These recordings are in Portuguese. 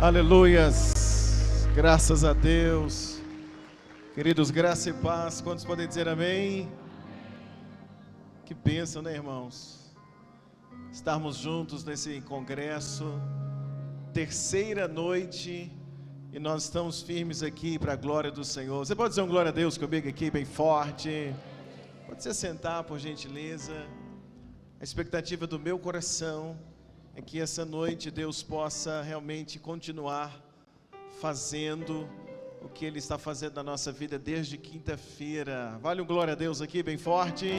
Aleluias, graças a Deus. Queridos, graça e paz, quantos podem dizer amém? Que bênção, né, irmãos? Estarmos juntos nesse congresso, terceira noite, e nós estamos firmes aqui para a glória do Senhor. Você pode dizer um glória a Deus comigo aqui, bem forte? Pode se sentar, por gentileza. A expectativa do meu coração é que essa noite Deus possa realmente continuar fazendo o que Ele está fazendo na nossa vida desde quinta-feira. Vale um glória a Deus aqui, bem forte.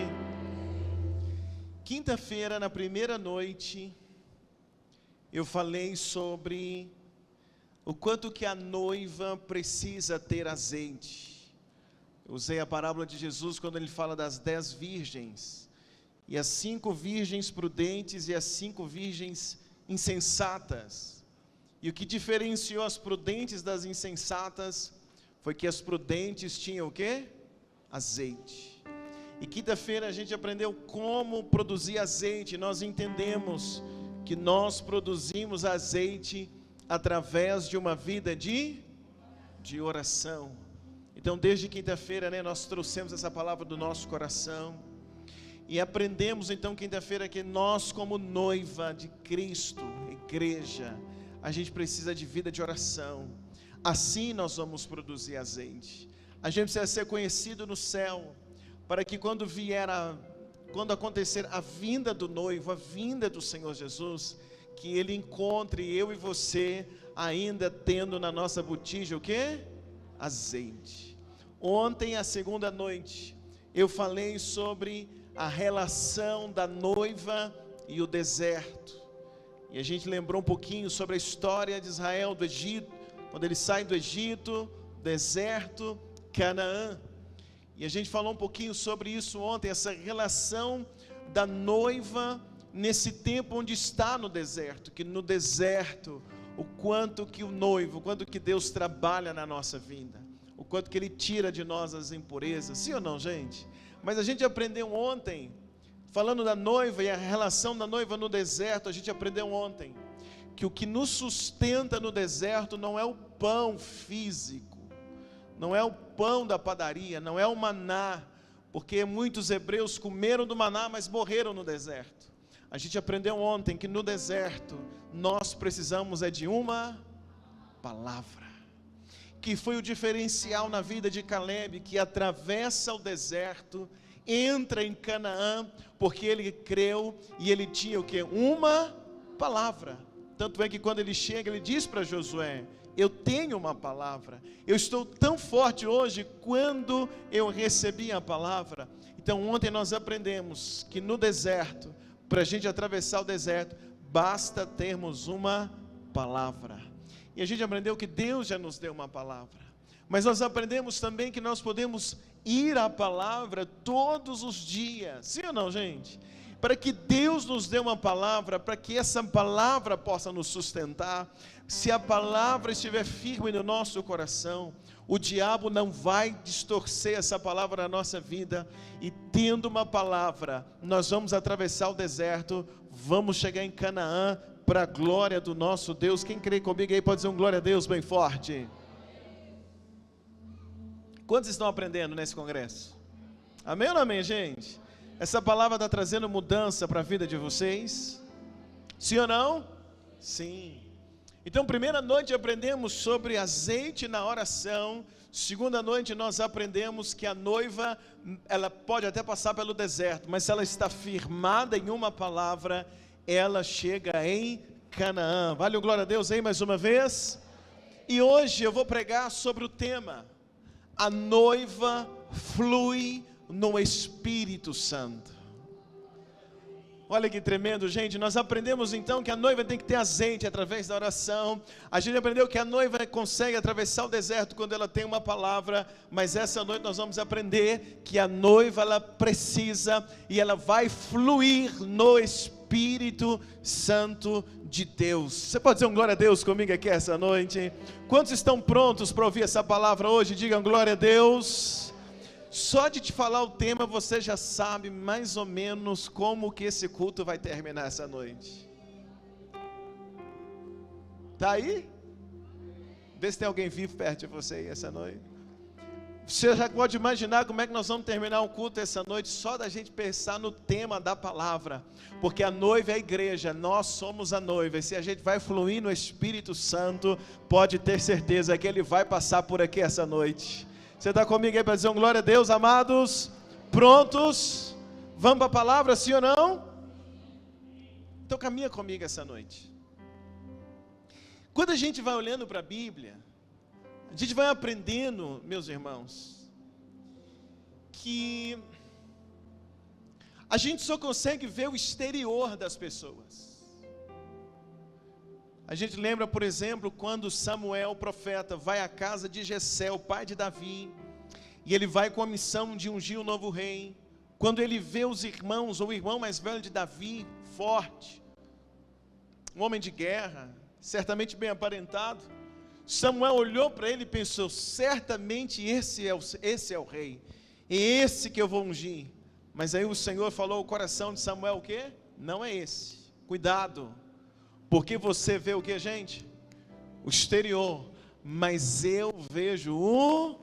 Quinta-feira, na primeira noite, eu falei sobre o quanto que a noiva precisa ter azeite. Eu usei a parábola de Jesus quando Ele fala das 10 virgens. E as 5 virgens prudentes e as 5 virgens insensatas. E o que diferenciou as prudentes das insensatas foi que as prudentes tinham o quê? Azeite. E quinta-feira a gente aprendeu como produzir azeite. Nós entendemos que nós produzimos azeite através de uma vida de oração. Então desde quinta-feira, né, nós trouxemos essa palavra do nosso coração. E aprendemos então quinta-feira que nós, como noiva de Cristo, igreja, a gente precisa de vida de oração. Assim nós vamos produzir azeite. A gente precisa ser conhecido no céu, para que quando acontecer a vinda do noivo, a vinda do Senhor Jesus, que Ele encontre eu e você ainda tendo na nossa botija o quê? Azeite. Ontem, a segunda noite, eu falei sobre a relação da noiva e o deserto, e a gente lembrou um pouquinho sobre a história de Israel do Egito, quando eles saem do Egito, deserto, Canaã, e a gente falou um pouquinho sobre isso ontem, essa relação da noiva nesse tempo onde está no deserto, que no deserto, o quanto que o noivo, o quanto que Deus trabalha na nossa vida, o quanto que Ele tira de nós as impurezas, sim ou não, gente? Mas a gente aprendeu ontem, falando da noiva e a relação da noiva no deserto, a gente aprendeu ontem, que o que nos sustenta no deserto não é o pão físico, não é o pão da padaria, não é o maná, porque muitos hebreus comeram do maná, mas morreram no deserto. A gente aprendeu ontem que no deserto, nós precisamos de uma palavra, que foi o diferencial na vida de Caleb, que atravessa o deserto, entra em Canaã, porque ele creu e ele tinha o quê? Uma palavra. Tanto é que quando ele chega, ele diz para Josué: eu tenho uma palavra, eu estou tão forte hoje quando eu recebi a palavra. Então ontem nós aprendemos que no deserto, para a gente atravessar o deserto, basta termos uma palavra. E a gente aprendeu que Deus já nos deu uma palavra, mas nós aprendemos também que nós podemos ir à palavra todos os dias, sim ou não, gente? Para que Deus nos dê uma palavra, para que essa palavra possa nos sustentar, se a palavra estiver firme no nosso coração, o diabo não vai distorcer essa palavra na nossa vida, e tendo uma palavra, nós vamos atravessar o deserto, vamos chegar em Canaã, para a glória do nosso Deus. Quem crê comigo aí pode dizer um glória a Deus bem forte. Quantos estão aprendendo nesse congresso? Amém ou não amém, gente? Essa palavra está trazendo mudança para a vida de vocês? Sim ou não? Sim. Então, primeira noite aprendemos sobre azeite na oração. Segunda noite nós aprendemos que a noiva, ela pode até passar pelo deserto, mas se ela está firmada em uma palavra, ela chega em Canaã. Vale o glória a Deus aí mais uma vez. E hoje eu vou pregar sobre o tema: a noiva flui no Espírito Santo. Olha que tremendo, gente. Nós aprendemos então que a noiva tem que ter azeite através da oração. A gente aprendeu que a noiva consegue atravessar o deserto quando ela tem uma palavra. Mas essa noite nós vamos aprender que a noiva, ela precisa e ela vai fluir no Espírito Santo de Deus. Você pode dizer um glória a Deus comigo aqui essa noite? Quantos estão prontos para ouvir essa palavra hoje? Digam glória a Deus. Só de te falar o tema, você já sabe mais ou menos como que esse culto vai terminar essa noite. Está aí? Vê se tem alguém vivo perto de você aí essa noite. Você já pode imaginar como é que nós vamos terminar um culto essa noite, só da gente pensar no tema da palavra, porque a noiva é a igreja, nós somos a noiva, e se a gente vai fluir no Espírito Santo, pode ter certeza que Ele vai passar por aqui essa noite. Você está comigo aí para dizer um glória a Deus, amados? Prontos? Vamos para a palavra, sim ou não? Então caminha comigo essa noite. Quando a gente vai olhando para a Bíblia, a gente vai aprendendo, meus irmãos, que a gente só consegue ver o exterior das pessoas. A gente lembra, por exemplo, quando Samuel, o profeta, vai à casa de Jessé, o pai de Davi, e ele vai com a missão de ungir o novo rei. Quando ele vê os irmãos, ou o irmão mais velho de Davi, forte, um homem de guerra, certamente bem aparentado, Samuel olhou para ele e pensou, certamente esse é o rei, é esse que eu vou ungir. Mas aí o Senhor falou ao coração de Samuel, o quê? Não é esse, cuidado, porque você vê o que, gente? O exterior, mas eu vejo o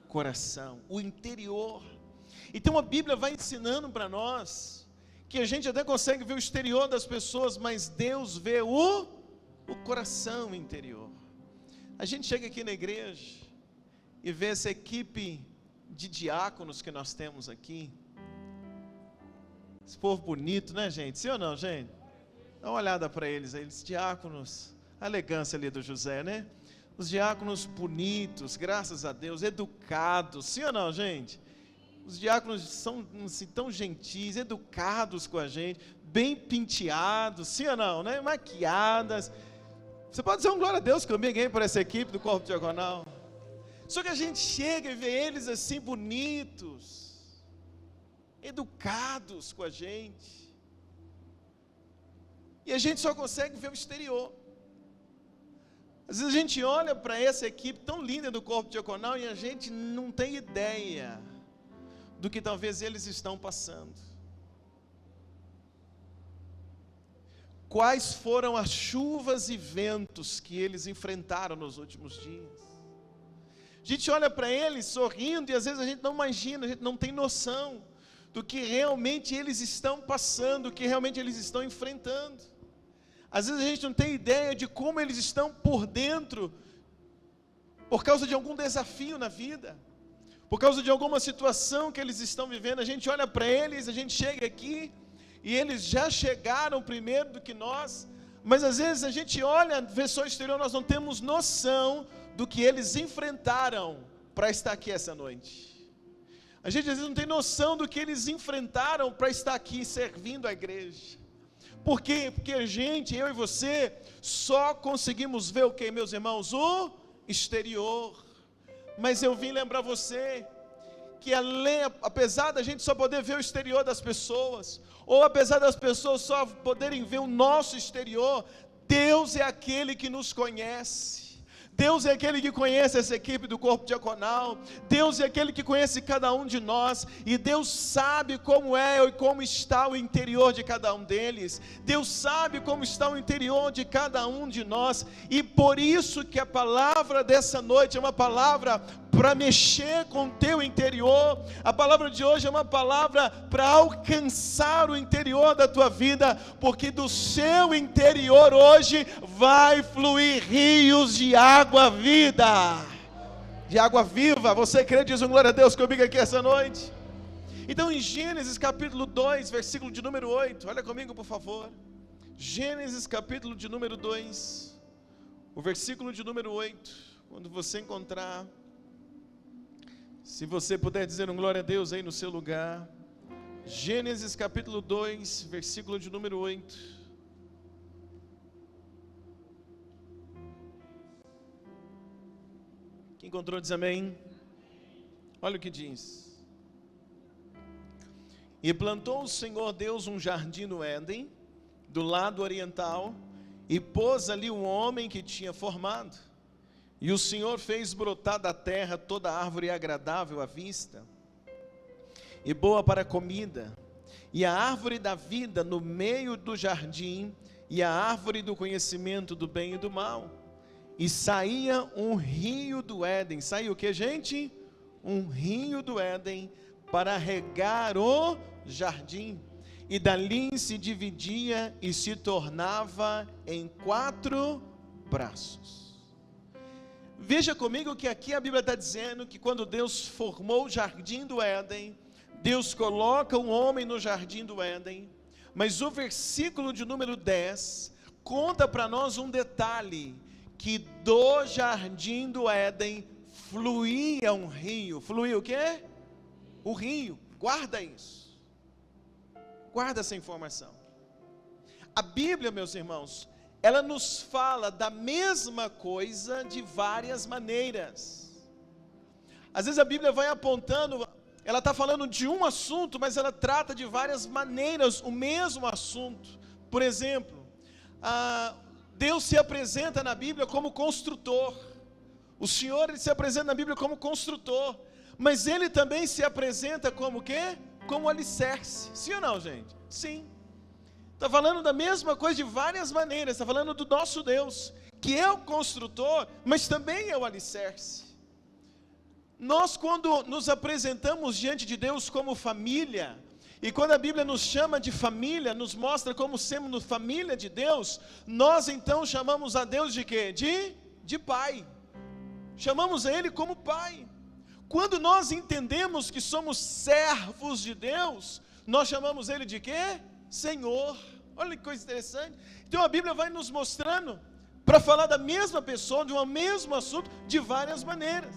coração, o interior. Então a Bíblia vai ensinando para nós, que a gente até consegue ver o exterior das pessoas, mas Deus vê o coração interior. A gente chega aqui na igreja e vê essa equipe de diáconos que nós temos aqui. Esse povo bonito, né, gente? Sim ou não, gente? Dá uma olhada para eles aí, eles diáconos, a elegância ali do José, né? Os diáconos bonitos, graças a Deus, educados, sim ou não, gente? Os diáconos são assim, tão gentis, educados com a gente, bem penteados, sim ou não, né? Maquiadas. Você pode dizer um glória a Deus comigo, hein, por essa equipe do Corpo Diaconal. Só que a gente chega e vê eles assim bonitos, educados com a gente, e a gente só consegue ver o exterior. Às vezes a gente olha para essa equipe tão linda do Corpo Diaconal e a gente não tem ideia do que talvez eles estão passando. Quais foram as chuvas e ventos que eles enfrentaram nos últimos dias? A gente olha para eles sorrindo e às vezes a gente não imagina, a gente não tem noção do que realmente eles estão passando, do que realmente eles estão enfrentando. Às vezes a gente não tem ideia de como eles estão por dentro, por causa de algum desafio na vida, por causa de alguma situação que eles estão vivendo. A gente olha para eles, a gente chega aqui, e eles já chegaram primeiro do que nós, mas às vezes a gente olha, vê só o exterior, nós não temos noção do que eles enfrentaram para estar aqui essa noite. A gente às vezes não tem noção do que eles enfrentaram para estar aqui servindo a igreja. Por quê? Porque a gente, eu e você, só conseguimos ver o que, meus irmãos? O exterior. Mas eu vim lembrar você que apesar da gente só poder ver o exterior das pessoas, ou apesar das pessoas só poderem ver o nosso exterior, Deus é aquele que nos conhece. Deus é aquele que conhece essa equipe do Corpo Diaconal, Deus é aquele que conhece cada um de nós, e Deus sabe como é e como está o interior de cada um deles, Deus sabe como está o interior de cada um de nós, e por isso que a palavra dessa noite é uma palavra para mexer com o teu interior. A palavra de hoje é uma palavra para alcançar o interior da tua vida, porque do seu interior hoje vai fluir rios de água de água viva. Você crê? Diz um glória a Deus comigo aqui essa noite. Então em Gênesis capítulo 2, versículo de número 8, olha comigo por favor, Gênesis capítulo de número 2, o versículo de número 8, quando você encontrar, se você puder dizer um glória a Deus aí no seu lugar, Gênesis capítulo 2, versículo de número 8. Quem encontrou diz amém. Olha o que diz: e plantou o Senhor Deus um jardim no Éden, do lado oriental, e pôs ali um homem que tinha formado. E o Senhor fez brotar da terra toda árvore agradável à vista, e boa para a comida, e a árvore da vida no meio do jardim, e a árvore do conhecimento do bem e do mal. e saía um rio do Éden. Saía o que, gente? Um rio do Éden para regar o jardim. E dali se dividia e se tornava em 4 braços. Veja comigo que aqui a Bíblia está dizendo que quando Deus formou o jardim do Éden, Deus coloca um homem no jardim do Éden, mas o versículo de número 10 conta para nós um detalhe, que do jardim do Éden fluía um rio. Fluía o quê? O rio. Guarda isso. Guarda essa informação. A Bíblia, meus irmãos, ela nos fala da mesma coisa de várias maneiras. Às vezes a Bíblia vai apontando, ela está falando de um assunto, mas ela trata de várias maneiras o mesmo assunto. Por exemplo, Deus se apresenta na Bíblia como construtor. O Senhor, Ele se apresenta na Bíblia como construtor, mas Ele também se apresenta como o quê? Como alicerce. Sim ou não, gente? Sim. Está falando da mesma coisa de várias maneiras. Está falando do nosso Deus, que é o construtor, mas também é o alicerce. Nós, quando nos apresentamos diante de Deus como família, e quando a Bíblia nos chama de família, nos mostra como sendo família de Deus, nós então chamamos a Deus de quê? De Pai. Chamamos a Ele como Pai. Quando nós entendemos que somos servos de Deus, nós chamamos Ele de quê? Senhor. Olha que coisa interessante. Então a Bíblia vai nos mostrando, para falar da mesma pessoa, de um mesmo assunto, de várias maneiras.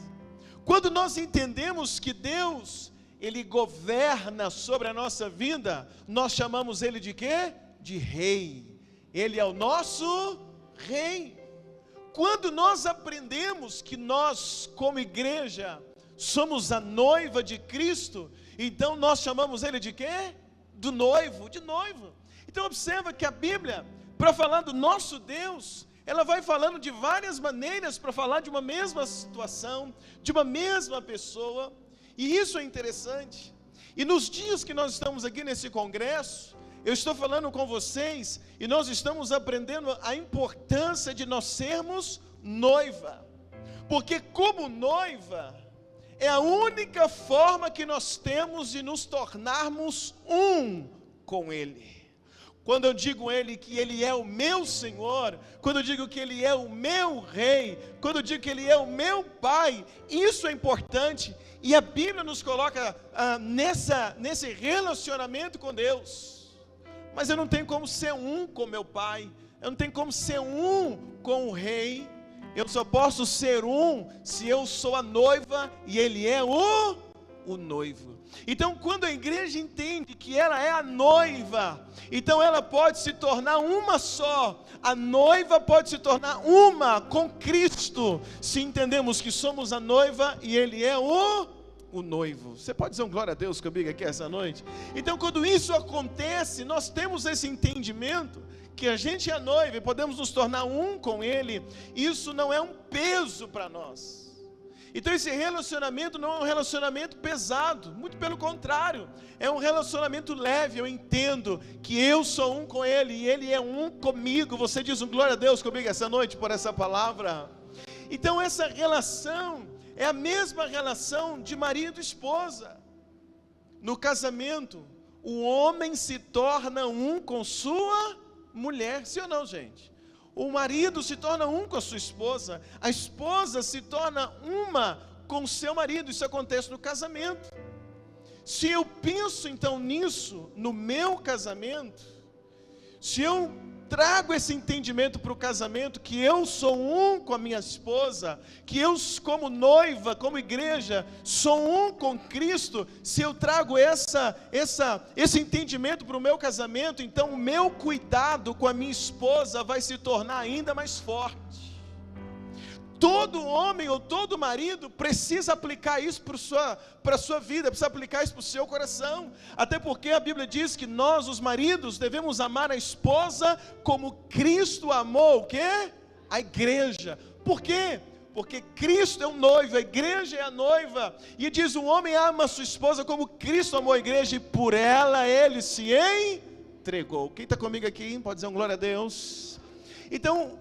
Quando nós entendemos que Deus, Ele governa sobre a nossa vida, nós chamamos Ele de quê? De Rei. Ele é o nosso Rei. Quando nós aprendemos que nós, como igreja, somos a noiva de Cristo, então nós chamamos Ele de quê? Do noivo, de noivo. Então observa que a Bíblia, para falar do nosso Deus, ela vai falando de várias maneiras para falar de uma mesma situação, de uma mesma pessoa, e isso é interessante. E nos dias que nós estamos aqui nesse congresso, eu estou falando com vocês, e nós estamos aprendendo a importância de nós sermos noiva, porque como noiva, é a única forma que nós temos de nos tornarmos um com Ele. Quando eu digo Ele que Ele é o meu Senhor, quando eu digo que Ele é o meu Rei, quando eu digo que Ele é o meu Pai, isso é importante, e a Bíblia nos coloca nesse relacionamento com Deus. Mas eu não tenho como ser um com meu Pai, eu não tenho como ser um com o Rei, eu só posso ser um se eu sou a noiva e Ele é o noivo. Então quando a igreja entende que ela é a noiva, então ela pode se tornar uma só. A noiva pode se tornar uma com Cristo, se entendemos que somos a noiva e Ele é o noivo. Você pode dizer um glória a Deus comigo aqui essa noite? Então quando isso acontece, nós temos esse entendimento que a gente é noiva e podemos nos tornar um com Ele. Isso não é um peso para nós. Então esse relacionamento não é um relacionamento pesado, muito pelo contrário, é um relacionamento leve. Eu entendo que eu sou um com Ele e Ele é um comigo. Você diz um glória a Deus comigo essa noite por essa palavra? Então essa relação é a mesma relação de marido e esposa. No casamento, o homem se torna um com sua mulher, sim ou não, gente? O marido se torna um com a sua esposa, a esposa se torna uma com o seu marido. Isso acontece no casamento. Se eu penso então nisso, no meu casamento, se eu trago esse entendimento para o casamento, que eu sou um com a minha esposa, que eu como noiva, como igreja, sou um com Cristo, se eu trago esse entendimento para o meu casamento, então o meu cuidado com a minha esposa vai se tornar ainda mais forte. Todo homem ou todo marido precisa aplicar isso para a sua vida, precisa aplicar isso para o seu coração, até porque a Bíblia diz que nós, os maridos, devemos amar a esposa como Cristo amou o quê? A igreja. Por quê? Porque Cristo é o noivo, a igreja é a noiva, e diz: o homem ama a sua esposa como Cristo amou a igreja, e por ela ele se entregou. Quem está comigo aqui pode dizer um glória a Deus. Então,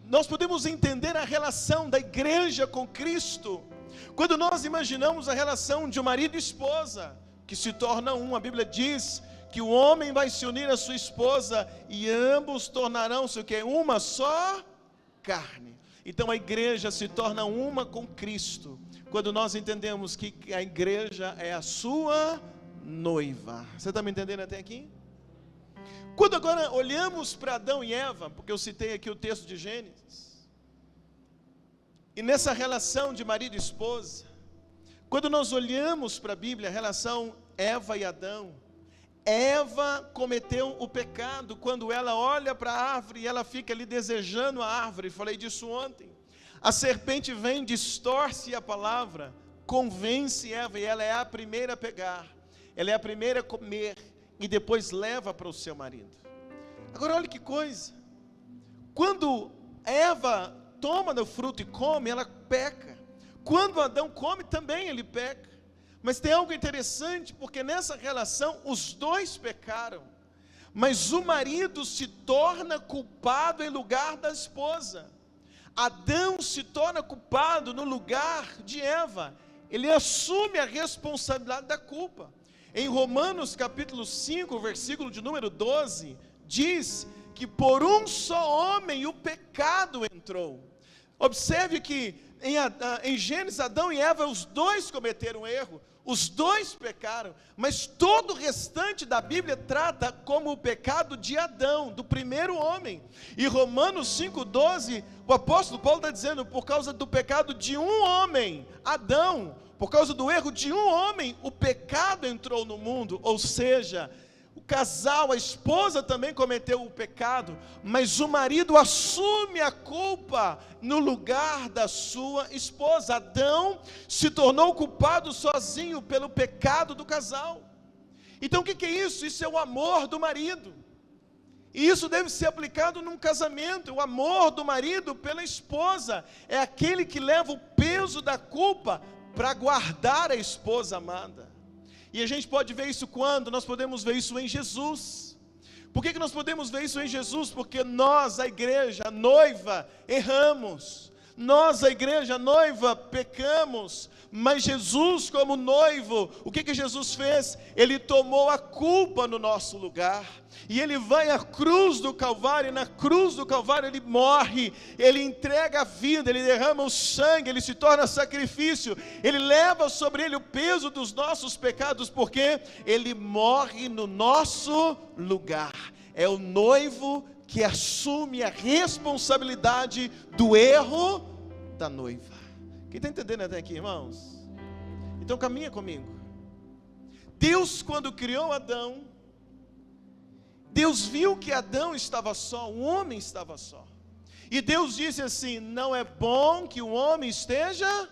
nós podemos entender a relação da igreja com Cristo quando nós imaginamos a relação de um marido e esposa, que se torna um. A Bíblia diz que o homem vai se unir à sua esposa e ambos tornarão-se o quê? Uma só carne. Então a igreja se torna uma com Cristo, quando nós entendemos que a igreja é a sua noiva. Você está me entendendo até aqui? Quando agora olhamos para Adão e Eva, porque eu citei aqui o texto de Gênesis, e nessa relação de marido e esposa, quando nós olhamos para a Bíblia, a relação Eva e Adão, Eva cometeu o pecado quando ela olha para a árvore e ela fica ali desejando a árvore. Falei disso ontem. A serpente vem, distorce a palavra, convence Eva, e ela é a primeira a pegar, ela é a primeira a comer e depois leva para o seu marido. Agora olha que coisa, quando Eva toma do fruto e come, ela peca. Quando Adão come, também ele peca. Mas tem algo interessante, porque nessa relação os dois pecaram, mas o marido se torna culpado em lugar da esposa. Adão se torna culpado no lugar de Eva. Ele assume a responsabilidade da culpa. Em Romanos capítulo 5, versículo de número 12, diz que por um só homem o pecado entrou. Observe que em Gênesis, Adão e Eva, os dois cometeram erro, os dois pecaram, mas todo o restante da Bíblia trata como o pecado de Adão, do primeiro homem. E Romanos 5,12, o apóstolo Paulo está dizendo, por causa do pecado de um homem, Adão, por causa do erro de um homem, o pecado entrou no mundo. Ou seja, o casal, a esposa também cometeu o pecado, mas o marido assume a culpa no lugar da sua esposa. Adão se tornou culpado sozinho pelo pecado do casal. Então o que é isso? Isso é o amor do marido. E isso deve ser aplicado num casamento. O amor do marido pela esposa é aquele que leva o peso da culpa para guardar a esposa amada. E a gente pode ver isso quando? Nós podemos ver isso em Jesus. Por que nós podemos ver isso em Jesus? Porque nós, a igreja, a noiva, erramos. Nós, a igreja, a noiva, pecamos. Mas Jesus, como noivo, o que Jesus fez? Ele tomou a culpa no nosso lugar. E ele vai à cruz do Calvário, e na cruz do Calvário ele morre, ele entrega a vida, ele derrama o sangue, ele se torna sacrifício, ele leva sobre ele o peso dos nossos pecados, porque ele morre no nosso lugar. É o noivo que assume a responsabilidade do erro da noiva. Quem está entendendo até aqui, irmãos? Então caminha comigo. Deus, quando criou Adão, Deus viu que Adão estava só, o homem estava só. E Deus disse assim: não é bom que o homem esteja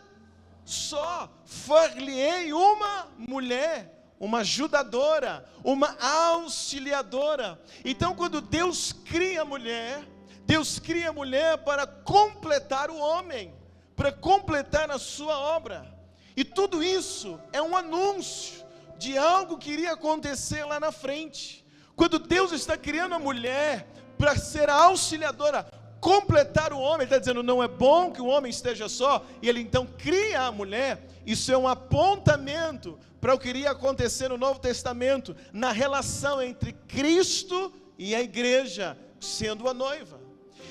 só. Far-lhe-ei uma mulher, uma ajudadora, uma auxiliadora. Então, quando Deus cria a mulher, Deus cria a mulher para completar o homem, para completar a sua obra. E tudo isso é um anúncio de algo que iria acontecer lá na frente. Quando Deus está criando a mulher para ser a auxiliadora, completar o homem, Ele está dizendo, não é bom que o homem esteja só, e Ele então cria a mulher. Isso é um apontamento para o que iria acontecer no Novo Testamento, na relação entre Cristo e a igreja, sendo a noiva.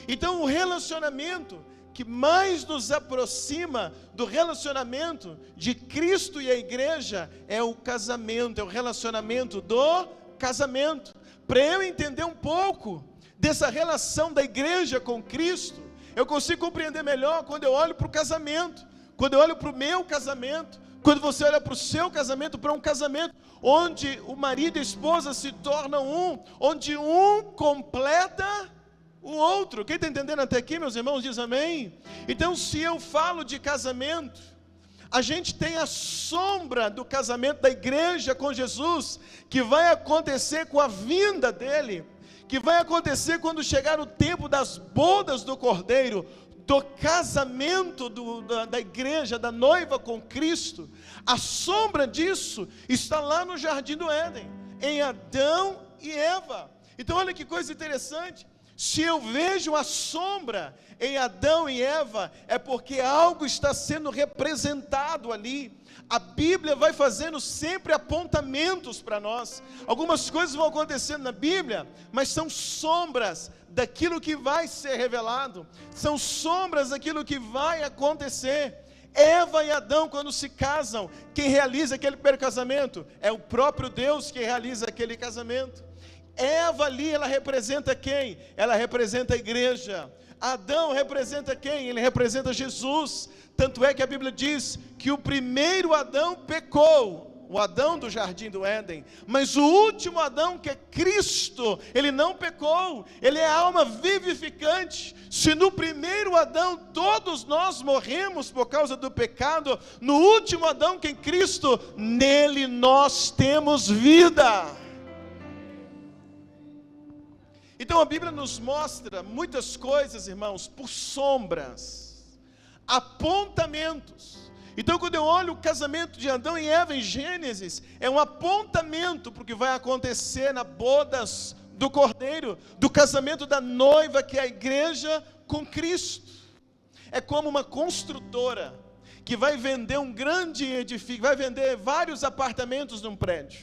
Então o relacionamento que mais nos aproxima do relacionamento de Cristo e a igreja é o casamento, é o relacionamento do casamento. Para eu entender um pouco dessa relação da igreja com Cristo, eu consigo compreender melhor quando eu olho para o casamento, quando eu olho para o meu casamento, quando você olha para o seu casamento, para um casamento onde o marido e a esposa se tornam um, onde um completa o outro. Quem está entendendo até aqui, meus irmãos, diz amém? Então, se eu falo de casamento, a gente tem a sombra do casamento da igreja com Jesus, que vai acontecer com a vinda dele, que vai acontecer quando chegar o tempo das bodas do Cordeiro, do casamento da igreja, da noiva com Cristo. A sombra disso está lá no Jardim do Éden, em Adão e Eva. Então olha que coisa interessante, Se eu vejo a sombra em Adão e Eva, é porque algo está sendo representado ali. A Bíblia vai fazendo sempre apontamentos para nós. Algumas coisas vão acontecendo na Bíblia, mas são sombras daquilo que vai ser revelado, são sombras daquilo que vai acontecer. Eva e Adão, quando se casam, quem realiza aquele primeiro casamento é o próprio Deus que realiza aquele casamento. Eva ali, ela representa quem? Ela representa a igreja. Adão representa quem? Ele representa Jesus. Tanto é que a Bíblia diz que o primeiro Adão pecou, o Adão do jardim do Éden, mas o último Adão, que é Cristo, ele não pecou, ele é a alma vivificante. Se no primeiro Adão todos nós morremos por causa do pecado, no último Adão, que é Cristo, nele nós temos vida. Então a Bíblia nos mostra muitas coisas, irmãos, por sombras, apontamentos. Então quando eu olho o casamento de Adão e Eva em Gênesis, é um apontamento para o que vai acontecer na bodas do Cordeiro, do casamento da noiva, que é a igreja com Cristo. É como uma construtora que vai vender um grande edifício, vai vender vários apartamentos num prédio.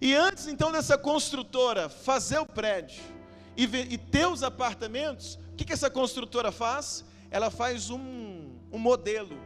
E antes então dessa construtora fazer o prédio e ter os apartamentos, o que essa construtora faz? Ela faz um modelo.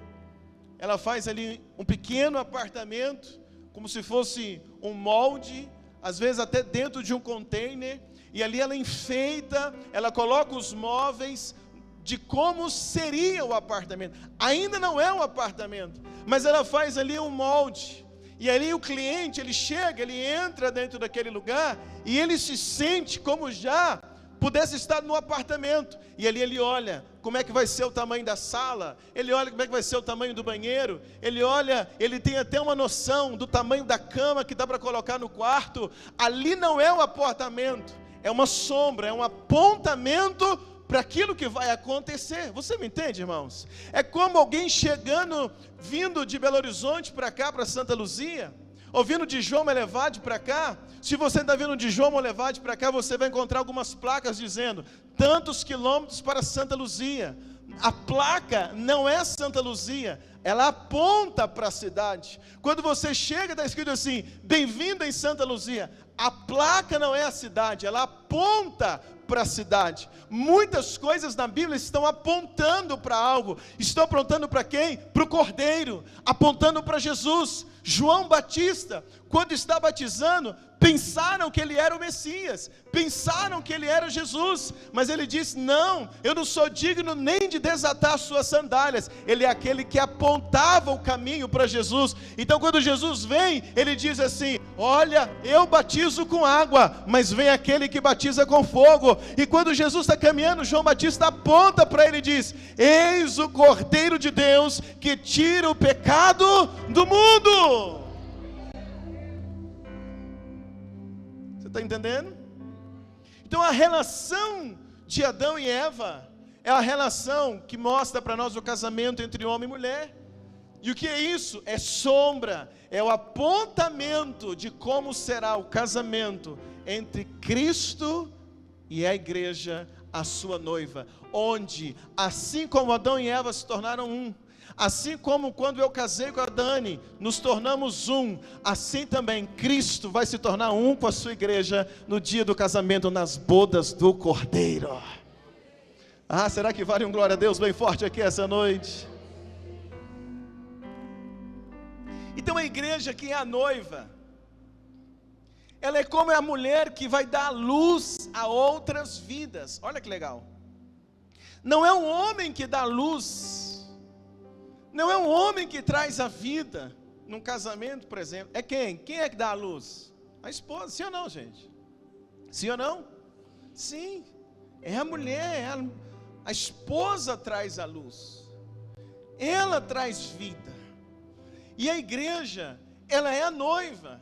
Ela faz ali um pequeno apartamento, como se fosse um molde, às vezes até dentro de um container, e ali ela enfeita, ela coloca os móveis de como seria o apartamento. Ainda não é um apartamento, mas ela faz ali um molde. E ali o cliente, ele chega, ele entra dentro daquele lugar, e ele se sente como já pudesse estar no apartamento. E ali ele olha como é que vai ser o tamanho da sala, ele olha como é que vai ser o tamanho do banheiro, ele olha, ele tem até uma noção do tamanho da cama que dá para colocar no quarto. Ali não é um apartamento, é uma sombra, é um apontamento para aquilo que vai acontecer. Você me entende, irmãos? É como alguém chegando, vindo de Belo Horizonte para cá, para Santa Luzia, ou vindo de João Elevade para cá. Se você está vindo de João Elevade para cá, você vai encontrar algumas placas dizendo tantos quilômetros para Santa Luzia. A placa não é Santa Luzia, ela aponta para a cidade. Quando você chega, está escrito assim: bem-vindo em Santa Luzia. A placa não é a cidade, ela aponta para a cidade. Muitas coisas na Bíblia estão apontando para algo. Estão apontando para quem? Para o Cordeiro, apontando para Jesus. João Batista, quando está batizando, pensaram que ele era o Messias, pensaram que ele era Jesus, mas ele disse: não, eu não sou digno nem de desatar suas sandálias. Ele é aquele que apontava o caminho para Jesus. Então quando Jesus vem, ele diz assim: olha, eu batizo com água, mas vem aquele que batiza com fogo. E quando Jesus está caminhando, João Batista aponta para ele e diz: eis o Cordeiro de Deus que tira o pecado do mundo. Está entendendo? Então a relação de Adão e Eva é a relação que mostra para nós o casamento entre homem e mulher. E o que é isso? É sombra, é o apontamento de como será o casamento entre Cristo e a igreja, a sua noiva, onde, assim como Adão e Eva se tornaram um, assim como quando eu casei com a Dani, nos tornamos um, assim também Cristo vai se tornar um com a sua igreja no dia do casamento, nas bodas do Cordeiro. Ah, será que vale um glória a Deus bem forte aqui essa noite? Então a igreja, que é a noiva, ela é como a mulher que vai dar luz a outras vidas. Olha que legal. Não é um homem que dá luz, não é um homem que traz a vida num casamento, por exemplo. É quem? Quem é que dá a luz? A esposa, sim ou não, gente? Sim ou não? Sim, é a mulher, a esposa traz a luz, ela traz vida. E a igreja, ela é a noiva.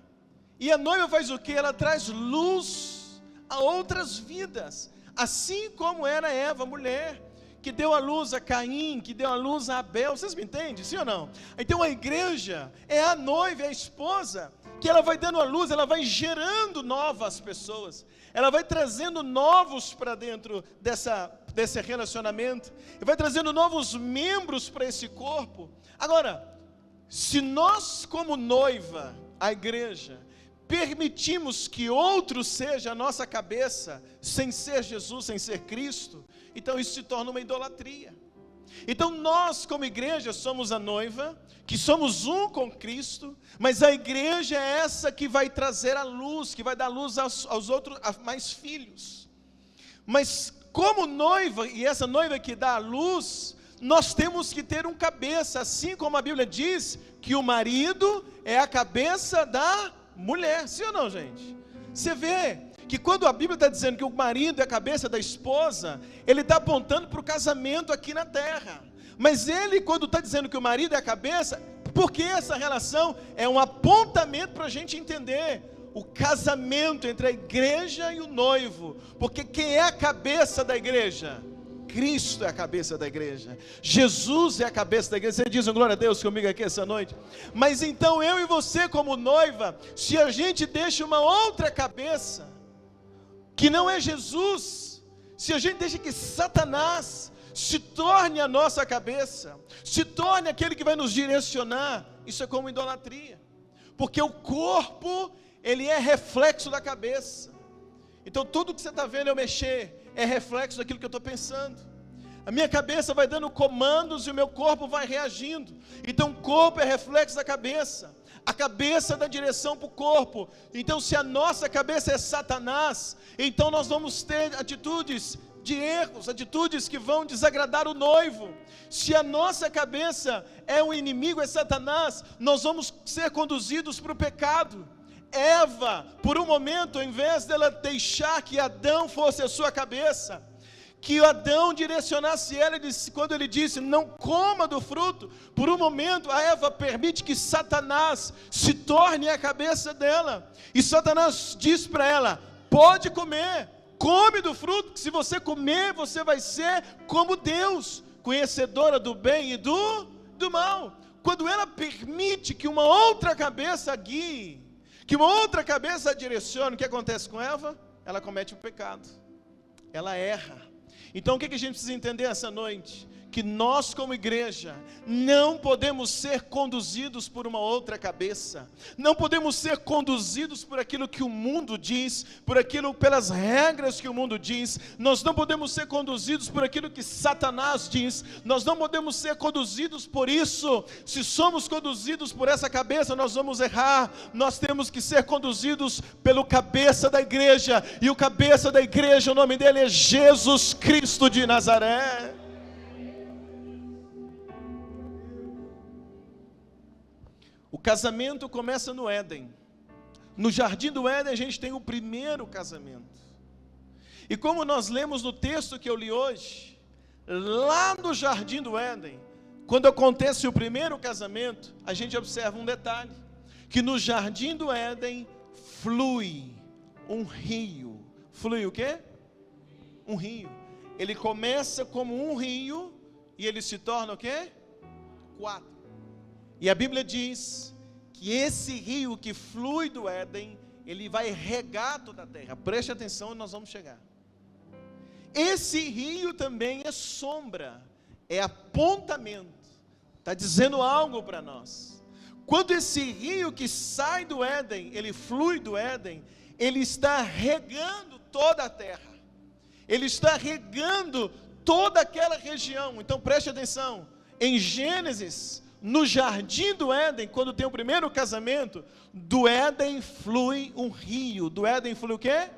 E a noiva faz o quê? Ela traz luz a outras vidas, assim como era Eva, mulher, que deu a luz a Caim, que deu a luz a Abel. Vocês me entendem, sim ou não? Então a igreja é a noiva, é a esposa, que ela vai dando a luz, ela vai gerando novas pessoas, ela vai trazendo novos para dentro desse relacionamento, e vai trazendo novos membros para esse corpo. Agora, se nós como noiva, a igreja, permitimos que outro seja a nossa cabeça, sem ser Jesus, sem ser Cristo, então isso se torna uma idolatria. Então nós como igreja somos a noiva, que somos um com Cristo, mas a igreja é essa que vai trazer a luz, que vai dar luz aos outros, a mais filhos. Mas como noiva, e essa noiva que dá a luz, nós temos que ter um cabeça, assim como a Bíblia diz, que o marido é a cabeça da mulher, sim ou não, gente? Você vê que quando a Bíblia está dizendo que o marido é a cabeça da esposa, ele está apontando para o casamento aqui na terra. Mas ele, quando está dizendo que o marido é a cabeça, porque essa relação é um apontamento para a gente entender o casamento entre a igreja e o noivo. Porque quem é a cabeça da igreja? Cristo é a cabeça da igreja, Jesus é a cabeça da igreja. Você diz glória a Deus comigo aqui essa noite? Mas então eu e você como noiva, se a gente deixa uma outra cabeça, que não é Jesus, se a gente deixa que Satanás se torne a nossa cabeça, se torne aquele que vai nos direcionar, isso é como idolatria, porque o corpo, ele é reflexo da cabeça. Então tudo que você está vendo eu mexer, é reflexo daquilo que eu estou pensando. A minha cabeça vai dando comandos e o meu corpo vai reagindo. Então o corpo é reflexo da cabeça, a cabeça dá direção para o corpo. Então se a nossa cabeça é Satanás, então nós vamos ter atitudes de erros, atitudes que vão desagradar o noivo. Se a nossa cabeça é o inimigo, é Satanás, nós vamos ser conduzidos para o pecado. Eva, por um momento, ao invés dela deixar que Adão fosse a sua cabeça, que Adão direcionasse ela, quando ele disse, não coma do fruto, por um momento a Eva permite que Satanás se torne a cabeça dela, e Satanás diz para ela, pode comer, come do fruto, que se você comer, você vai ser como Deus, conhecedora do bem e do mal. Quando ela permite que uma outra cabeça guie, que uma outra cabeça direcione, o que acontece com Eva? Ela comete o pecado, ela erra. Então o que a gente precisa entender essa noite? Que nós como igreja, não podemos ser conduzidos por uma outra cabeça, não podemos ser conduzidos por aquilo que o mundo diz, pelas regras que o mundo diz, nós não podemos ser conduzidos por aquilo que Satanás diz, nós não podemos ser conduzidos por isso. Se somos conduzidos por essa cabeça, nós vamos errar. Nós temos que ser conduzidos pelo cabeça da igreja, e o cabeça da igreja, o nome dele é Jesus Cristo de Nazaré. O casamento começa no Éden. No jardim do Éden a gente tem o primeiro casamento. E como nós lemos no texto que eu li hoje, lá no jardim do Éden, quando acontece o primeiro casamento, a gente observa um detalhe, que no jardim do Éden flui um rio. Flui o quê? Um rio. Ele começa como um rio e ele se torna o quê? 4. E a Bíblia diz que esse rio que flui do Éden, ele vai regar toda a terra. Preste atenção, nós vamos chegar. Esse rio também é sombra, é apontamento, está dizendo algo para nós. Quando esse rio que sai do Éden, ele flui do Éden, ele está regando toda a terra, ele está regando toda aquela região. Então preste atenção, em Gênesis, no jardim do Éden, quando tem o primeiro casamento, do Éden flui um rio. Do Éden flui o quê?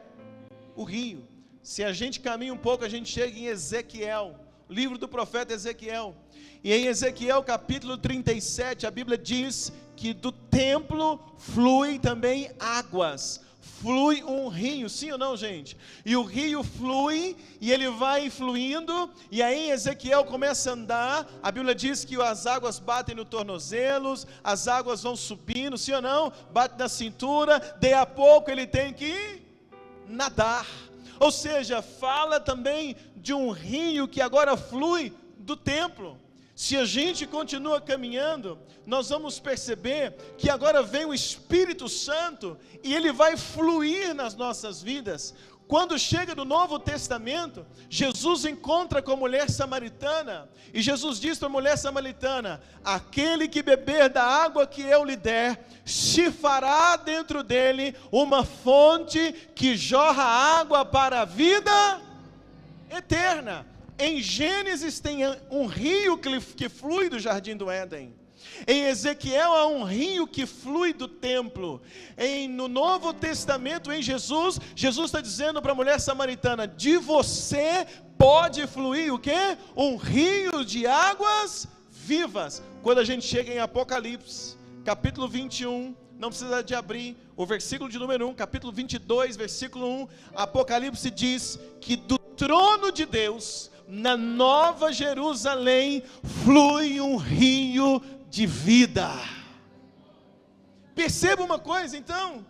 O rio. Se a gente caminha um pouco, a gente chega em Ezequiel, livro do profeta Ezequiel. E em Ezequiel capítulo 37, a Bíblia diz que do templo flui também águas. Flui um rio, sim ou não, gente? E o rio flui, e ele vai fluindo, e aí em Ezequiel começa a andar, a Bíblia diz que as águas batem no tornozelos, as águas vão subindo, sim ou não? Bate na cintura, daí a pouco ele tem que nadar. Ou seja, fala também de um rio que agora flui do templo. Se a gente continua caminhando, nós vamos perceber que agora vem o Espírito Santo e ele vai fluir nas nossas vidas. Quando chega no Novo Testamento, Jesus encontra com a mulher samaritana, e Jesus diz para a mulher samaritana: aquele que beber da água que eu lhe der, se fará dentro dele uma fonte que jorra água para a vida eterna. Em Gênesis tem um rio que flui do Jardim do Éden. Em Ezequiel há um rio que flui do templo. No Novo Testamento, em Jesus está dizendo para a mulher samaritana: de você pode fluir o quê? Um rio de águas vivas. Quando a gente chega em Apocalipse, capítulo 21, não precisa de abrir, o versículo de número 1, capítulo 22, versículo 1, Apocalipse diz que do trono de Deus, na Nova Jerusalém, flui um rio de vida. Perceba uma coisa então,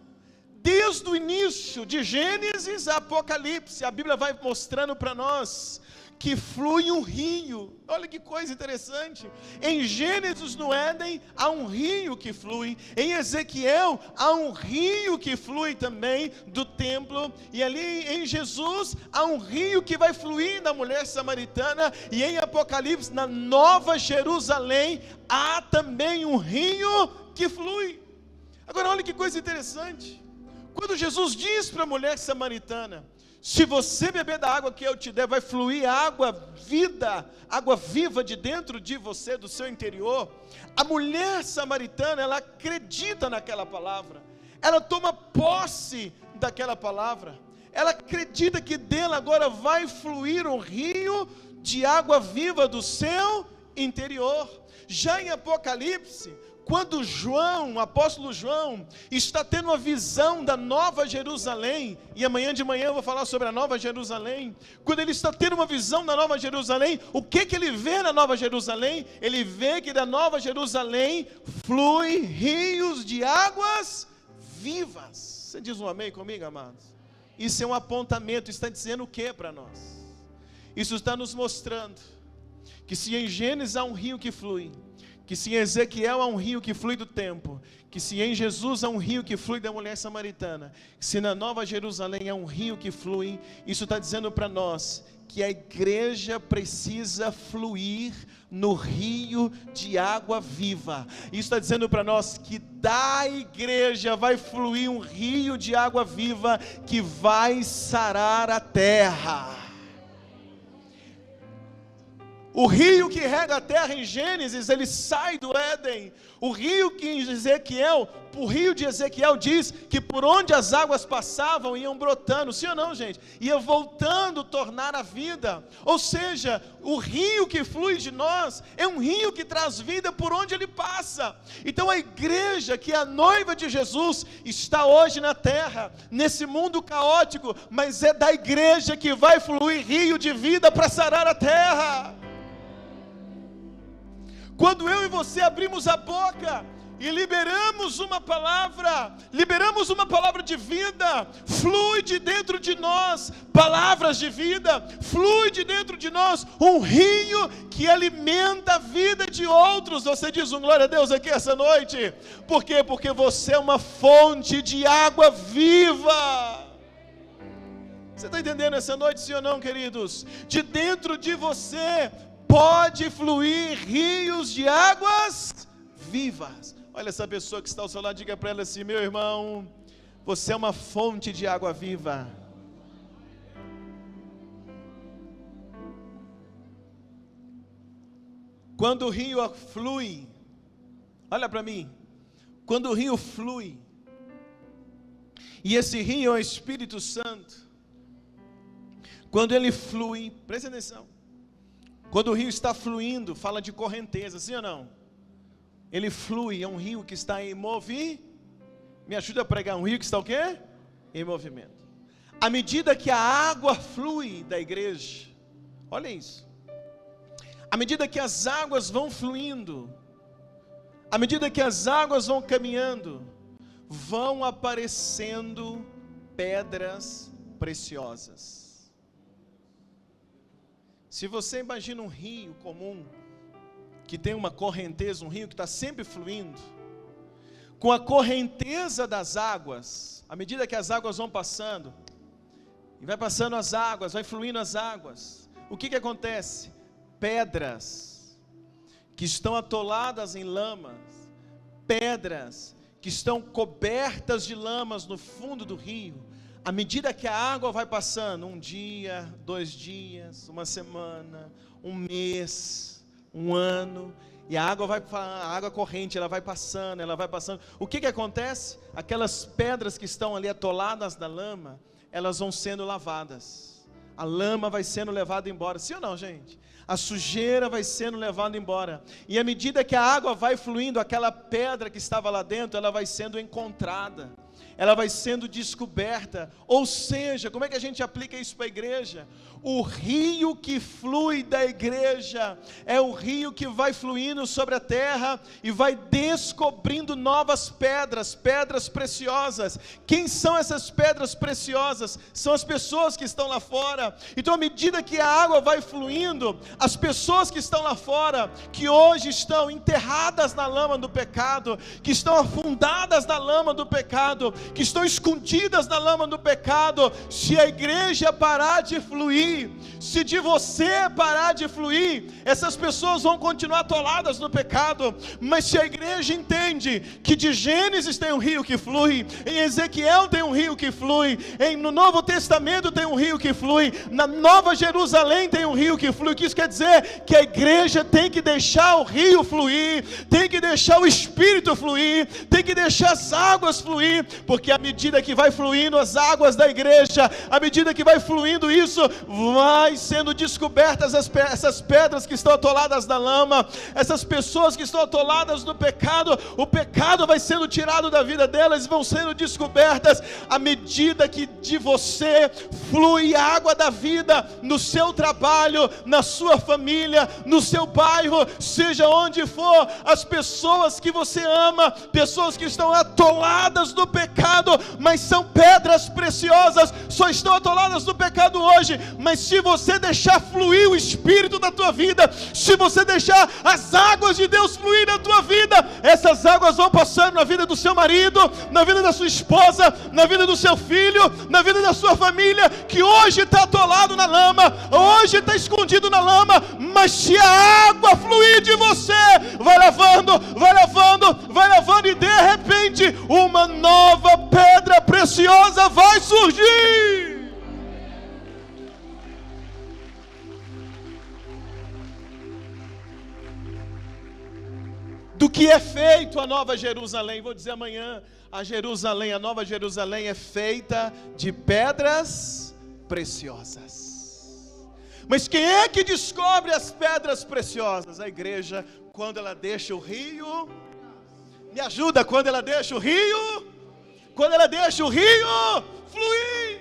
desde o início de Gênesis a Apocalipse, a Bíblia vai mostrando para nós que flui um rio. Olha que coisa interessante. Em Gênesis, no Éden, há um rio que flui. Em Ezequiel, há um rio que flui também do templo. E ali em Jesus, há um rio que vai fluir da mulher samaritana. E em Apocalipse, na Nova Jerusalém, há também um rio que flui. Agora, olha que coisa interessante. Quando Jesus diz para a mulher samaritana: se você beber da água que eu te der, vai fluir água viva de dentro de você, do seu interior. A mulher samaritana, ela acredita naquela palavra, ela toma posse daquela palavra, ela acredita que dela agora vai fluir um rio de água viva do seu interior. Já em Apocalipse, quando João, o apóstolo João, está tendo uma visão da Nova Jerusalém, e amanhã de manhã eu vou falar sobre a Nova Jerusalém. Quando ele está tendo uma visão da Nova Jerusalém, o que ele vê na Nova Jerusalém? Ele vê que da Nova Jerusalém flui rios de águas vivas. Você diz um amém comigo, amados? Isso é um apontamento, está dizendo o que para nós? Isso está nos mostrando que se em Gênesis há um rio que flui, que se em Ezequiel há um rio que flui do templo, que se em Jesus há um rio que flui da mulher samaritana, que se na Nova Jerusalém há um rio que flui, isso está dizendo para nós que a igreja precisa fluir no rio de água viva. Isso está dizendo para nós que da igreja vai fluir um rio de água viva que vai sarar a terra. O rio que rega a terra em Gênesis, ele sai do Éden. O rio que em Ezequiel, o rio de Ezequiel diz que por onde as águas passavam iam brotando, sim ou não, gente? Ia voltando, tornar a vida. Ou seja, o rio que flui de nós é um rio que traz vida por onde ele passa. Então a igreja, que é a noiva de Jesus, está hoje na terra, nesse mundo caótico, mas é da igreja que vai fluir rio de vida para sarar a terra. Quando eu e você abrimos a boca e liberamos uma palavra de vida, flui de dentro de nós palavras de vida, flui de dentro de nós um rio que alimenta a vida de outros. Você diz um glória a Deus aqui essa noite? Por quê? Porque você é uma fonte de água viva. Você está entendendo essa noite, sim ou não, queridos? De dentro de você pode fluir rios de águas vivas. Olha essa pessoa que está ao seu lado, diga para ela assim: meu irmão, você é uma fonte de água viva. Quando o rio flui, olha para mim, quando o rio flui, e esse rio é o Espírito Santo, quando ele flui, presta atenção, quando o rio está fluindo, fala de correnteza, sim ou não? Ele flui, é um rio que está em movimento. Me ajuda a pregar, um rio que está o quê? Em movimento. À medida que a água flui da igreja, olha isso. À medida que as águas vão fluindo, à medida que as águas vão caminhando, vão aparecendo pedras preciosas. Se você imagina um rio comum, que tem uma correnteza, um rio que está sempre fluindo, com a correnteza das águas, à medida que as águas vão passando, e vai passando as águas, vai fluindo as águas, o que acontece? Pedras que estão atoladas em lamas, pedras que estão cobertas de lamas no fundo do rio, à medida que a água vai passando, um dia, 2 dias, uma semana, um mês, um ano, e a água corrente, ela vai passando, o que acontece? Aquelas pedras que estão ali atoladas na lama, elas vão sendo lavadas, a lama vai sendo levada embora, sim ou não, gente? A sujeira vai sendo levada embora, e à medida que a água vai fluindo, aquela pedra que estava lá dentro, ela vai sendo encontrada, ela vai sendo descoberta. Ou seja, como é que a gente aplica isso para a igreja? O rio que flui da igreja é o rio que vai fluindo sobre a terra e vai descobrindo novas pedras, pedras preciosas. Quem são essas pedras preciosas? São as pessoas que estão lá fora. Então, à medida que a água vai fluindo, as pessoas que estão lá fora, que hoje estão enterradas na lama do pecado, que estão afundadas na lama do pecado, que estão escondidas na lama do pecado, se a igreja parar de fluir, se de você parar de fluir, essas pessoas vão continuar atoladas no pecado. Mas se a igreja entende que de Gênesis tem um rio que flui, em Ezequiel tem um rio que flui, no Novo Testamento tem um rio que flui, na Nova Jerusalém tem um rio que flui, o que isso quer dizer? Que a igreja tem que deixar o rio fluir, tem que deixar o Espírito fluir, tem que deixar as águas fluir, porque à medida que vai fluindo as águas da igreja, à medida que vai fluindo isso, vai sendo descobertas essas pedras que estão atoladas na lama, essas pessoas que estão atoladas no pecado, o pecado vai sendo tirado da vida delas, vão sendo descobertas, à medida que de você flui a água da vida, no seu trabalho, na sua família, no seu bairro, seja onde for, as pessoas que você ama, pessoas que estão atoladas no pecado, mas são pedras preciosas, só estão atoladas no pecado hoje, mas se você deixar fluir o Espírito da tua vida, se você deixar as águas de Deus fluir na tua vida, essas águas vão passando na vida do seu marido, na vida da sua esposa, na vida do seu filho, na vida da sua família, que hoje está atolado na lama, hoje está escondido na lama, mas se a água fluir de você, vai lavando, vai lavando, vai lavando, e de repente uma nova pedra preciosa vai surgir. Do que é feito a Nova Jerusalém? Vou dizer amanhã, a Nova Jerusalém é feita de pedras preciosas. Mas quem é que descobre as pedras preciosas? A igreja, quando ela deixa o rio, me ajuda, quando ela deixa o rio fluir.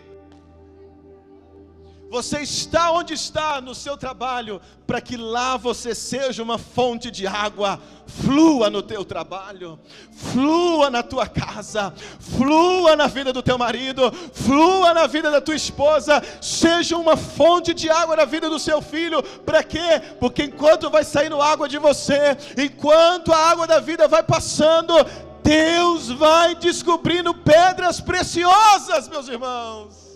Você está onde está no seu trabalho, para que lá você seja uma fonte de água, flua no teu trabalho, flua na tua casa, flua na vida do teu marido, flua na vida da tua esposa, seja uma fonte de água na vida do seu filho. Para quê? Porque enquanto vai saindo água de você, enquanto a água da vida vai passando, Deus vai descobrindo pedras preciosas, meus irmãos.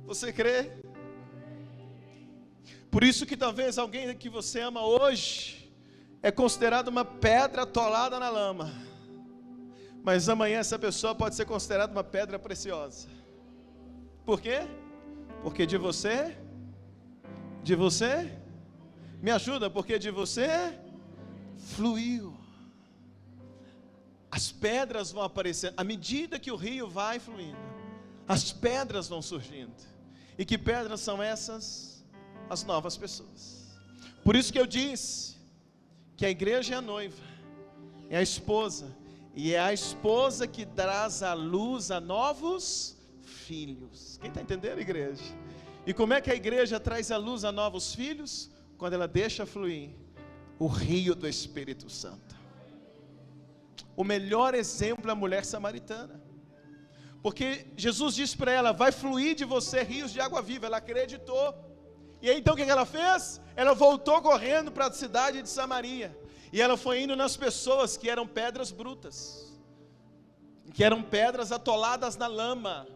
Você crê? Por isso que talvez alguém que você ama hoje é considerado uma pedra atolada na lama, mas amanhã essa pessoa pode ser considerada uma pedra preciosa. Por quê? Porque de você, me ajuda, porque de você fluiu. As pedras vão aparecendo, à medida que o rio vai fluindo, as pedras vão surgindo. E que pedras são essas? As novas pessoas. Por isso que eu disse que a igreja é a noiva, é a esposa, e é a esposa que traz à luz a novos filhos. Quem está entendendo, igreja? E como é que a igreja traz à luz a novos filhos? Quando ela deixa fluir o rio do Espírito Santo. O melhor exemplo é a mulher samaritana, porque Jesus disse para ela: vai fluir de você rios de água viva. Ela acreditou, E aí então o que ela fez? Ela voltou correndo para a cidade de Samaria. E ela foi indo nas pessoas que eram pedras brutas, que eram pedras atoladas na lama,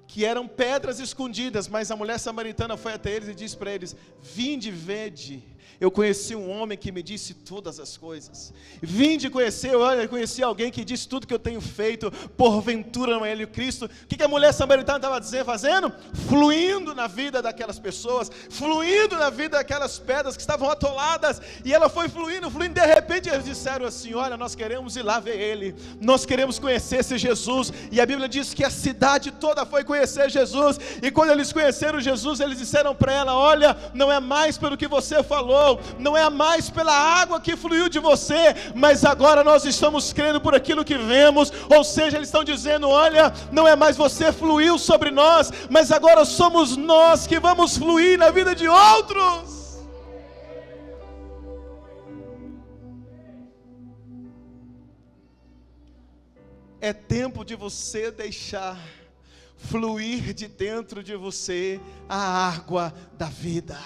que eram pedras escondidas. Mas a mulher samaritana foi até eles e disse para eles: vinde, vede, eu conheci um homem que me disse todas as coisas. Vinde conhecer, olha, eu conheci alguém que disse tudo que eu tenho feito, porventura não é ele o Cristo? O que a mulher samaritana estava fazendo? Fluindo na vida daquelas pessoas, fluindo na vida daquelas pedras que estavam atoladas, e ela foi fluindo, de repente eles disseram assim: olha, nós queremos ir lá ver ele, nós queremos conhecer esse Jesus. E a Bíblia diz que a cidade toda foi conhecer Jesus, e quando eles conheceram Jesus, eles disseram para ela: olha, não é mais pelo que você falou, não é mais pela água que fluiu de você, mas agora nós estamos crendo por aquilo que vemos. Ou seja, eles estão dizendo: olha, não é mais você fluiu sobre nós, mas agora somos nós que vamos fluir na vida de outros. É tempo de você deixar fluir de dentro de você a água da vida.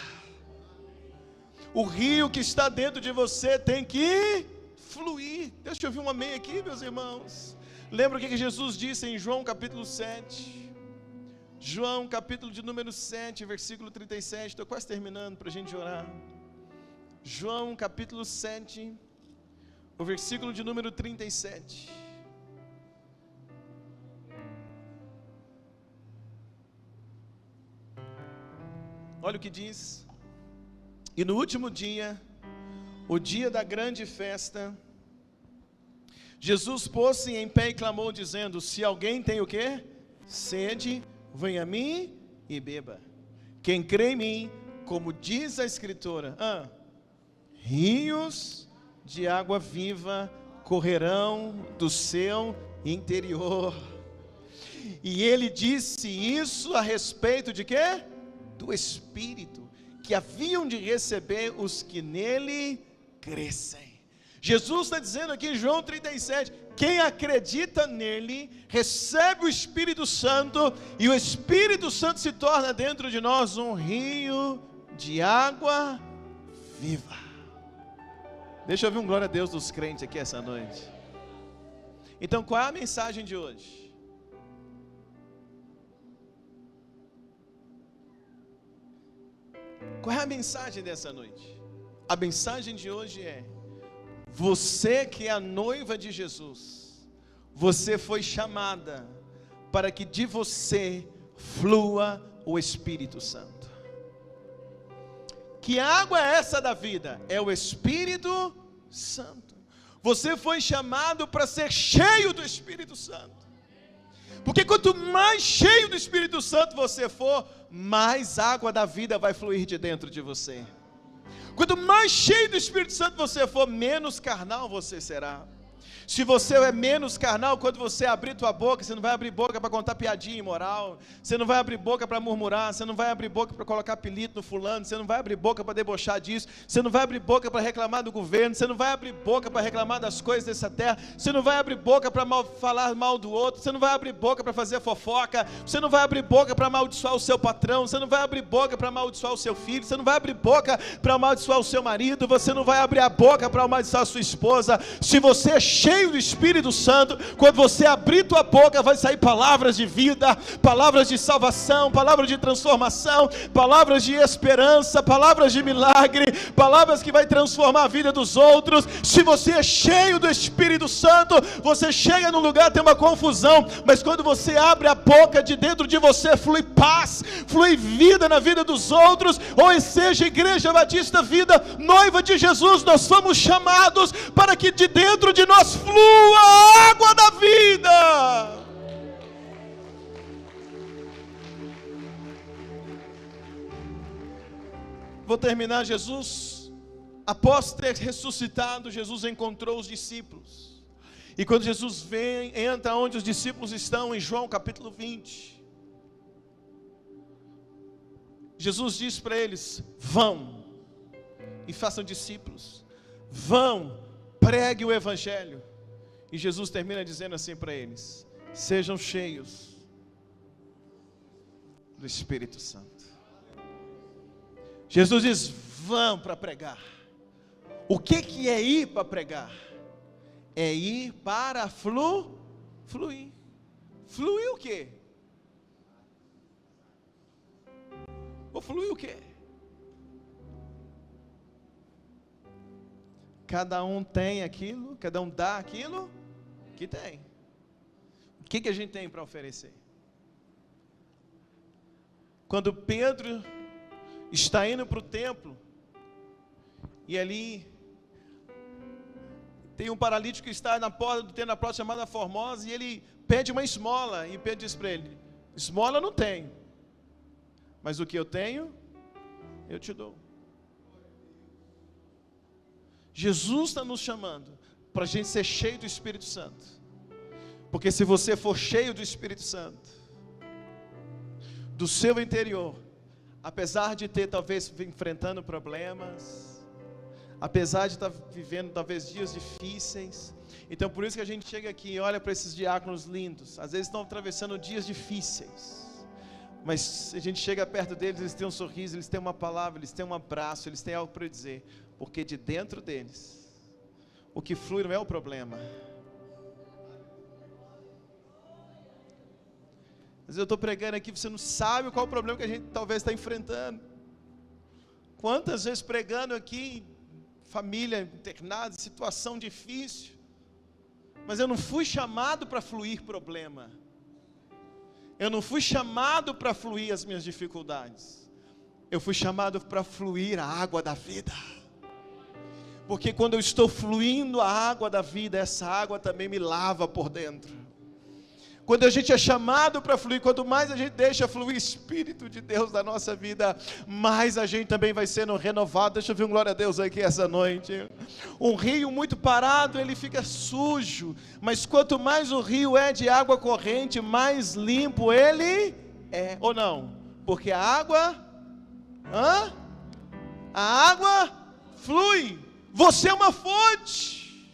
O rio que está dentro de você tem que fluir. Deixa eu ouvir um amém aqui, meus irmãos. Lembra o que Jesus disse em João capítulo 7? João capítulo de número 7, versículo 37. Estou quase terminando para a gente orar. João capítulo 7, o versículo de número 37. Olha o que diz: e no último dia, o dia da grande festa, Jesus pôs-se em pé e clamou, dizendo: se alguém tem o quê? Sede, venha a mim e beba. Quem crê em mim, como diz a Escritura, rios de água viva correrão do seu interior. E ele disse isso a respeito de quê? Do Espírito que haviam de receber os que nele crescem. Jesus está dizendo aqui em João 37, quem acredita nele, recebe o Espírito Santo, e o Espírito Santo se torna dentro de nós um rio de água viva. Deixa eu ouvir um glória a Deus dos crentes aqui essa noite. Então, qual é a mensagem de hoje? Qual é a mensagem dessa noite? A mensagem de hoje é: você que é a noiva de Jesus, você foi chamada para que de você flua o Espírito Santo. Que água é essa da vida? É o Espírito Santo. Você foi chamado para ser cheio do Espírito Santo. Porque quanto mais cheio do Espírito Santo você for, mais água da vida vai fluir de dentro de você. Quanto mais cheio do Espírito Santo você for, menos carnal você será. Se você é menos carnal, quando você abrir tua boca, você não vai abrir boca para contar piadinha imoral, você não vai abrir boca para murmurar, você não vai abrir boca para colocar apelido no fulano, você não vai abrir boca para debochar disso, você não vai abrir boca para reclamar do governo, você não vai abrir boca para reclamar das coisas dessa terra, você não vai abrir boca para falar mal do outro, você não vai abrir boca para fazer fofoca, você não vai abrir boca para amaldiçoar o seu patrão, você não vai abrir boca para amaldiçoar o seu filho, você não vai abrir boca para amaldiçoar o seu marido, você não vai abrir a boca para amaldiçoar a sua esposa. Se você é cheio do Espírito Santo, quando você abrir tua boca, vai sair palavras de vida, palavras de salvação, palavras de transformação, palavras de esperança, palavras de milagre, palavras que vai transformar a vida dos outros. Se você é cheio do Espírito Santo, você chega num lugar, tem uma confusão, mas quando você abre a boca, de dentro de você flui paz, flui vida na vida dos outros. Ou seja, Igreja Batista Vida, noiva de Jesus, nós fomos chamados para que de dentro de nós flua a água da vida. Vou terminar. Jesus, após ter ressuscitado, Jesus encontrou os discípulos. E quando Jesus entra onde os discípulos estão, em João capítulo 20, Jesus diz para eles: vão e façam discípulos, vão, pregue o Evangelho. E Jesus termina dizendo assim para eles: sejam cheios do Espírito Santo. Jesus diz: vão para pregar. O que é ir para pregar? É ir para fluir. Fluir o quê? Vou fluir o quê? Cada um tem aquilo, cada um dá aquilo que tem. O que a gente tem para oferecer? Quando Pedro está indo para o templo, e ali tem um paralítico que está na porta do templo, na porta chamada Formosa, e ele pede uma esmola, e Pedro diz para ele: esmola eu não tenho, mas o que eu tenho, eu te dou. Jesus está nos chamando para a gente ser cheio do Espírito Santo, porque se você for cheio do Espírito Santo, do seu interior, apesar de ter talvez enfrentando problemas, apesar de estar vivendo talvez dias difíceis, então por isso que a gente chega aqui e olha para esses diáconos lindos, às vezes estão atravessando dias difíceis, mas a gente chega perto deles, eles têm um sorriso, eles têm uma palavra, eles têm um abraço, eles têm algo para dizer, porque de dentro deles, o que flui não é o problema. Mas eu estou pregando aqui, você não sabe qual é o problema que a gente talvez está enfrentando. Quantas vezes pregando aqui, família internada, situação difícil, mas eu não fui chamado para fluir problema, eu não fui chamado para fluir as minhas dificuldades, eu fui chamado para fluir a água da vida, porque quando eu estou fluindo a água da vida, essa água também me lava por dentro. Quando a gente é chamado para fluir, quanto mais a gente deixa fluir o Espírito de Deus na nossa vida, mais a gente também vai sendo renovado. Deixa eu ver um glória a Deus aqui essa noite. Um rio muito parado, ele fica sujo, mas quanto mais o rio é de água corrente, mais limpo ele é, ou não? Porque a água flui. Você é uma fonte,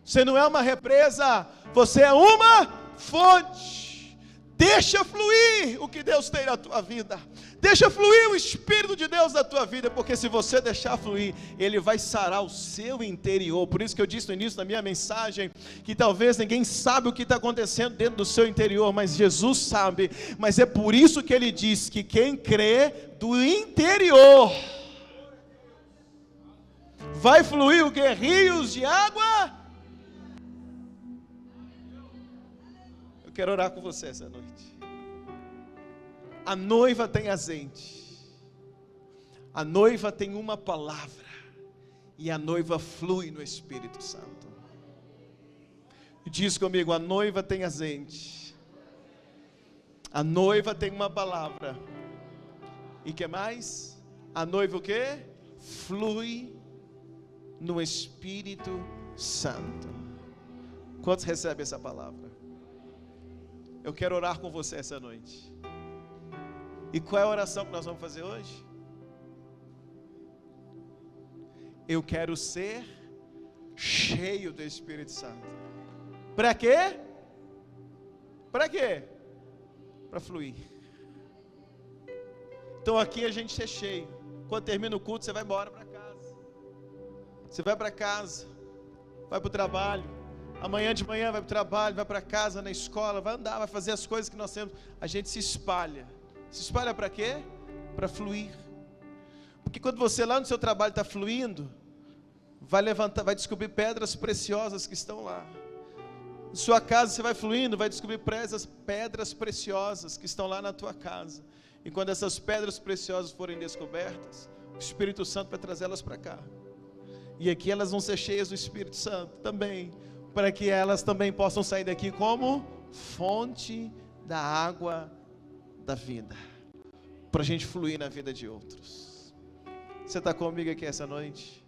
você não é uma represa, você é uma fonte. Deixa fluir o que Deus tem na tua vida, deixa fluir o Espírito de Deus na tua vida, porque se você deixar fluir, Ele vai sarar o seu interior. Por isso que eu disse no início da minha mensagem, que talvez ninguém sabe o que está acontecendo dentro do seu interior, mas Jesus sabe. Mas é por isso que Ele diz que quem crê do interior, vai fluir o que? Rios de água. Quero orar com você essa noite. A noiva tem azeite, a noiva tem uma palavra, e a noiva flui no Espírito Santo. Diz comigo: a noiva tem azeite, a noiva tem uma palavra, e que mais? A noiva o quê? Flui no Espírito Santo. Quantos recebem essa palavra? Eu quero orar com você essa noite. E qual é a oração que nós vamos fazer hoje? Eu quero ser cheio do Espírito Santo. Para quê? Para quê? Para fluir. Então aqui a gente é cheio. Quando termina o culto, você vai embora para casa. Você vai para casa, vai para o trabalho. Amanhã de manhã vai para o trabalho, vai para casa, na escola, vai andar, vai fazer as coisas que nós temos. A gente se espalha. Se espalha para quê? Para fluir. Porque quando você lá no seu trabalho está fluindo, vai descobrir pedras preciosas que estão lá. Na sua casa você vai fluindo, vai descobrir pedras preciosas que estão lá na tua casa. E quando essas pedras preciosas forem descobertas, o Espírito Santo vai trazê-las para cá. E aqui elas vão ser cheias do Espírito Santo também, para que elas também possam sair daqui como fonte da água da vida, para a gente fluir na vida de outros. Você está comigo aqui essa noite?